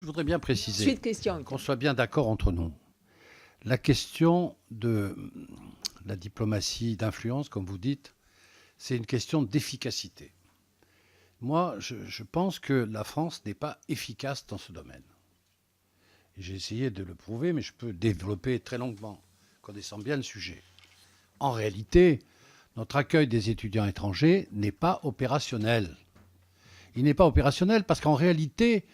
voudrais bien préciser, Suite question. qu'on soit bien d'accord entre nous. La question de la diplomatie d'influence, comme vous dites, c'est une question d'efficacité. Moi, je pense que la France n'est pas efficace dans ce domaine. Et j'ai essayé de le prouver, mais je peux développer très longuement, connaissant bien le sujet. En réalité, notre accueil des étudiants étrangers n'est pas opérationnel. Il n'est pas opérationnel parce qu'en réalité,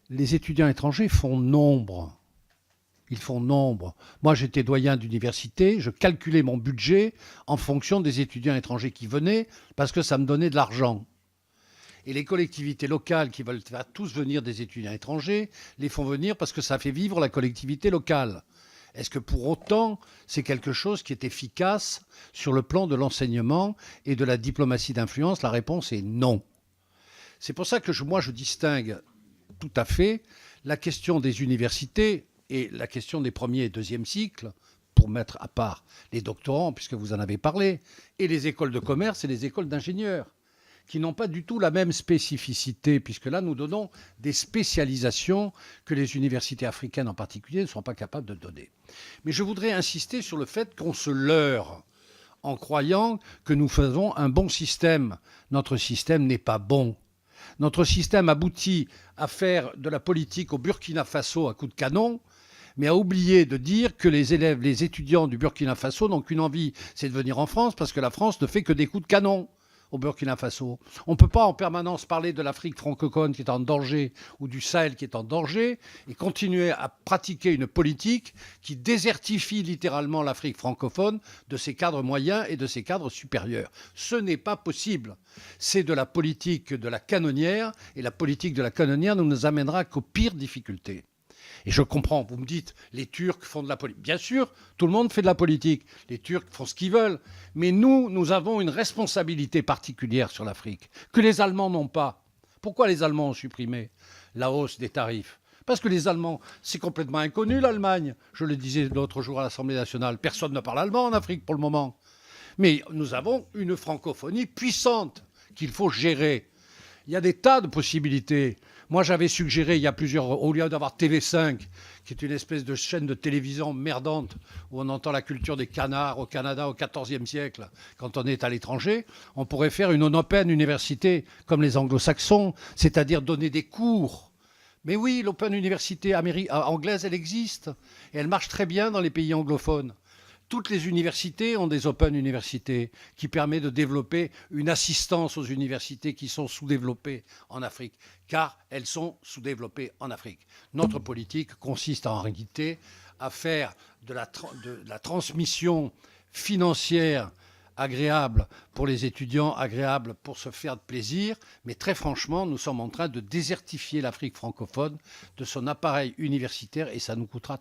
les étudiants étrangers font nombre. Ils font nombre. Moi, j'étais doyen d'université, je calculais mon budget en fonction des étudiants étrangers qui venaient parce que ça me donnait de l'argent. Et les collectivités locales qui veulent faire tous venir des étudiants étrangers les font venir parce que ça fait vivre la collectivité locale. Est-ce que pour autant, c'est quelque chose qui est efficace sur le plan de l'enseignement et de la diplomatie d'influence? La réponse est non. C'est pour ça que moi, je distingue tout à fait la question des universités et la question des premiers et deuxièmes cycles, pour mettre à part les doctorants, puisque vous en avez parlé, et les écoles de commerce et les écoles d'ingénieurs, qui n'ont pas du tout la même spécificité, puisque là, nous donnons des spécialisations que les universités africaines en particulier ne sont pas capables de donner. Mais je voudrais insister sur le fait qu'on se leurre en croyant que nous faisons un bon système. Notre système n'est pas bon. Notre système aboutit à faire de la politique au Burkina Faso à coups de canon, mais à oublier de dire que les élèves, les étudiants du Burkina Faso n'ont qu'une envie, c'est de venir en France, parce que la France ne fait que des coups de canon au Burkina Faso. On ne peut pas en permanence parler de l'Afrique francophone qui est en danger ou du Sahel qui est en danger et continuer à pratiquer une politique qui désertifie littéralement l'Afrique francophone de ses cadres moyens et de ses cadres supérieurs. Ce n'est pas possible. C'est de la politique de la canonnière et la politique de la canonnière ne nous amènera qu'aux pires difficultés. Et je comprends, vous me dites, les Turcs font de la politique. Bien sûr, tout le monde fait de la politique. Les Turcs font ce qu'ils veulent. Mais nous avons une responsabilité particulière sur l'Afrique, que les Allemands n'ont pas. Pourquoi les Allemands ont supprimé la hausse des tarifs? Parce que les Allemands, c'est complètement inconnu, l'Allemagne. Je le disais l'autre jour à l'Assemblée nationale, personne ne parle allemand en Afrique pour le moment. Mais nous avons une francophonie puissante qu'il faut gérer. Il y a des tas de possibilités. Moi, j'avais suggéré, il y a plusieurs, au lieu d'avoir TV5, qui est une espèce de chaîne de télévision merdante, où on entend la culture des canards au Canada au XIVe siècle, quand on est à l'étranger, on pourrait faire une open université, comme les anglo-saxons, c'est-à-dire donner des cours. Mais oui, l'open université anglaise, elle existe, et elle marche très bien dans les pays anglophones. Toutes les universités ont des open universités qui permettent de développer une assistance aux universités qui sont sous-développées en Afrique, car elles sont sous-développées en Afrique. Notre politique consiste en réalité à faire de la transmission financière agréable pour les étudiants, agréable pour se faire de plaisir, mais très franchement, nous sommes en train de désertifier l'Afrique francophone de son appareil universitaire et ça nous coûtera